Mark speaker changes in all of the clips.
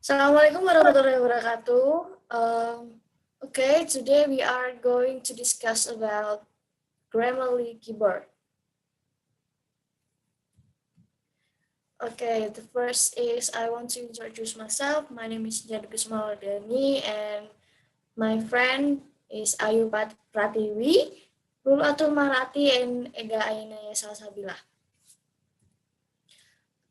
Speaker 1: Assalamualaikum warahmatullahi wabarakatuh. Okay, today we are going to discuss about Grammarly keyboard. Okay, the first is I want to introduce myself. My name is Jadu Kusmawadani and my friend is Ayu Pratiwi, Rulatul Marati, and Ega Ainaya Salsabila.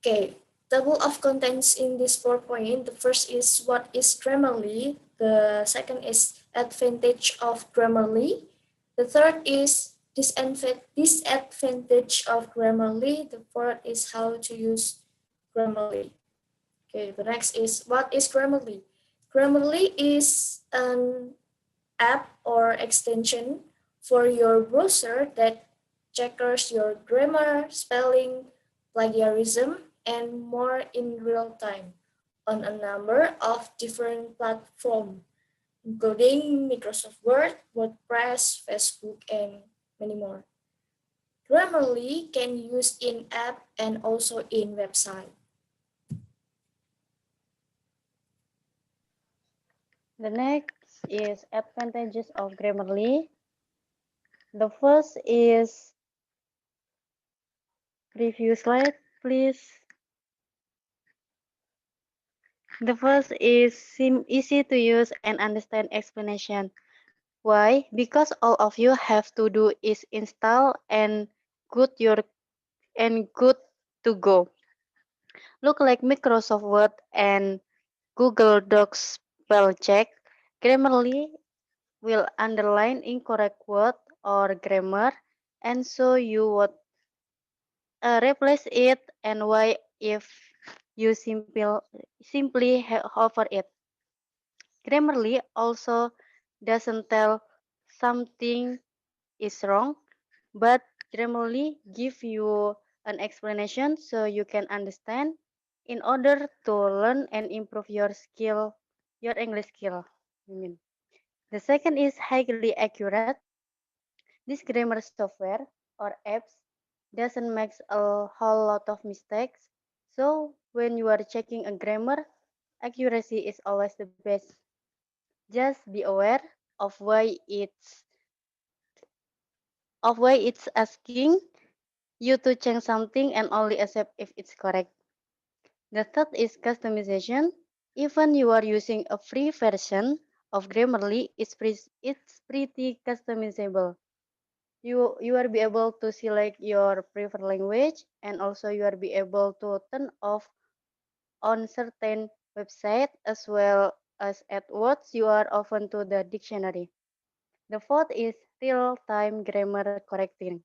Speaker 1: Okay, table of contents in this PowerPoint. The first is what is Grammarly. The second is advantage of Grammarly. The third is disadvantage of Grammarly. The fourth is how to use Grammarly. Okay, the next is what is Grammarly. Grammarly is an app or extension for your browser that checks your grammar, spelling, plagiarism, and more in real time on a number of different platforms, including Microsoft Word, WordPress, Facebook, and many more. Grammarly can use in app and also in website.
Speaker 2: The next is advantages of Grammarly. The first is preview slide, please. The first is easy to use and understand explanation. Why? Because all of you have to do is install and good to go. Look like Microsoft Word and Google Docs spell check. Grammarly will underline incorrect word or grammar and show you what replace it and why if you simply hover it. Grammarly also doesn't tell something is wrong, but Grammarly give you an explanation so you can understand in order to learn and improve your English skill. I mean. The second is highly accurate. This grammar software or apps doesn't make a whole lot of mistakes. So when you are checking a grammar, accuracy is always the best. Just be aware of why it's asking you to change something and only accept if it's correct. The third is customization. Even you are using a free version of Grammarly, it's pretty customizable. You are be able to select your preferred language and also you are be able to turn off on certain website as well as add words you are open to the dictionary. The fourth is real-time grammar correcting.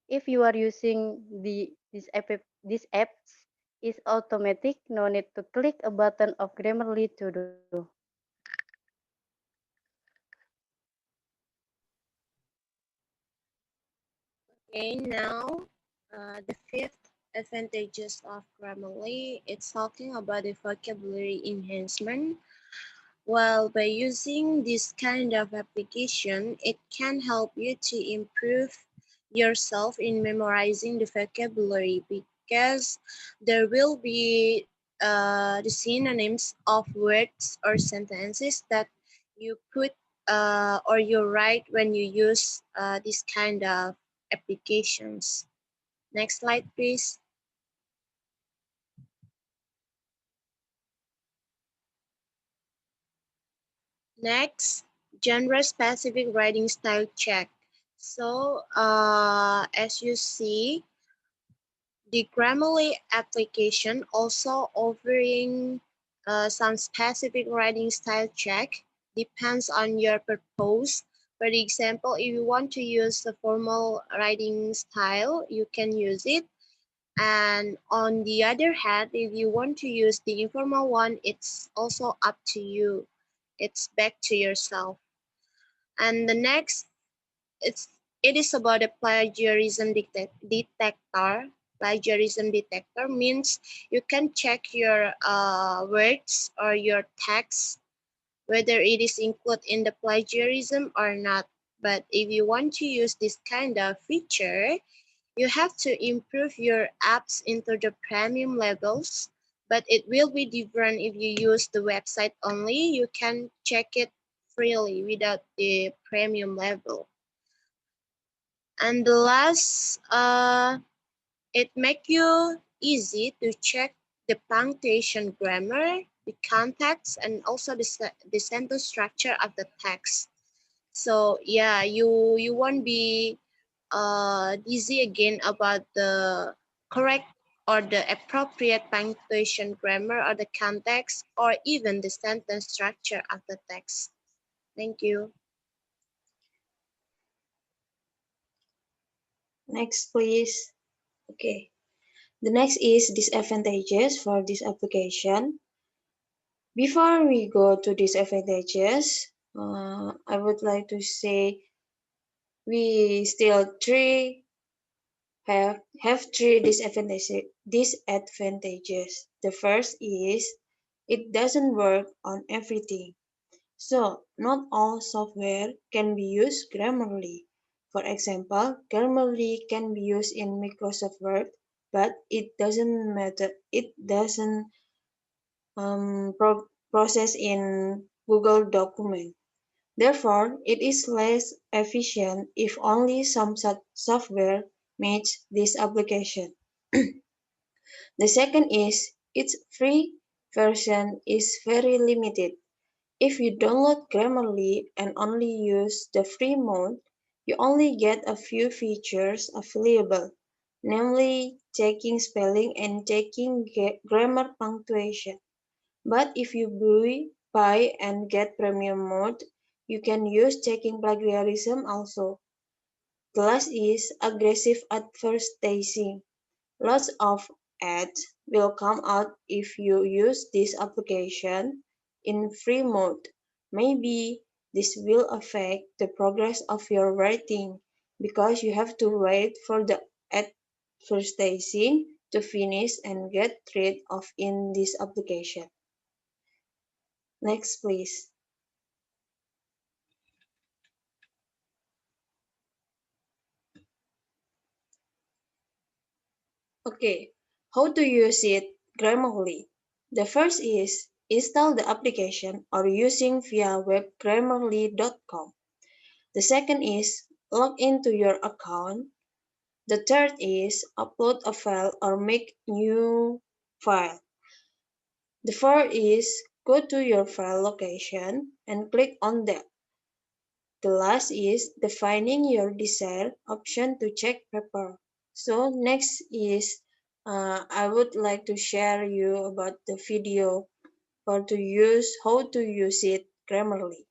Speaker 2: If you are using this apps is automatic, no need to click a button of Grammarly to do.
Speaker 3: Okay, now the fifth advantages of Grammarly, it's talking about the vocabulary enhancement. Well, by using this kind of application, it can help you to improve yourself in memorizing the vocabulary because there will be the synonyms of words or sentences that you put or you write when you use this kind of applications. Next slide, please. Next, genre-specific writing style check. So, as you see, the Grammarly application also offering some specific writing style check depends on your purpose. For example, if you want to use the formal writing style, you can use it. And on the other hand, if you want to use the informal one, it's also up to you. It's back to yourself. And the next, it is about a plagiarism detector. Plagiarism detector means you can check your words or your text whether it is included in the plagiarism or not. But if you want to use this kind of feature, you have to improve your apps into the premium levels. but it will be different if you use the website only. You can check it freely without the premium level. And the last, it make you easy to check the punctuation, grammar, the context, and also the sentence structure of the text. So yeah, you won't be dizzy again about the correct or the appropriate punctuation, grammar, or the context, or even the sentence structure of the text. Thank you.
Speaker 4: Next, please. Okay. The next is disadvantages for this application. Before we go to disadvantages, I would like to say we still have three disadvantages. The first is it doesn't work on everything. So, not all software can be used Grammarly. For example, Grammarly can be used in Microsoft Word, but it doesn't matter. It doesn't process in Google document. Therefore, it is less efficient if only some software meets this application. The second is its free version is very limited. If you download Grammarly and only use the free mode, you only get a few features available, namely checking spelling and checking grammar punctuation. But if you buy and get premium mode, you can use checking plagiarism also. The last is aggressive advertising. Lots of ads will come out if you use this application in free mode. Maybe this will affect the progress of your writing because you have to wait for the advertising to finish and get rid of in this application. Next, please. Okay, how to use it Grammarly? The first is install the application or using via web grammarly.com. The second is log into your account. The third is upload a file or make new file. The fourth is go to your file location and click on that. The last is defining your desired option to check paper. So next is I would like to share you about the video for to use how to use it Grammarly.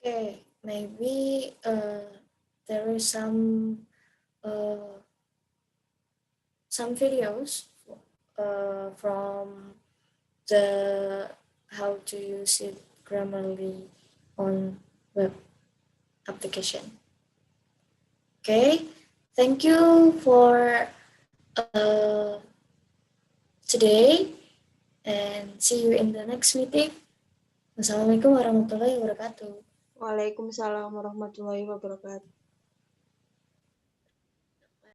Speaker 1: Okay, maybe there is some videos from the how to use it Grammarly on web application. Okay, thank you for today and see you in the next meeting. Wassalamualaikum warahmatullahi wabarakatuh.
Speaker 4: Waalaikumsalam warahmatullahi wabarakatuh.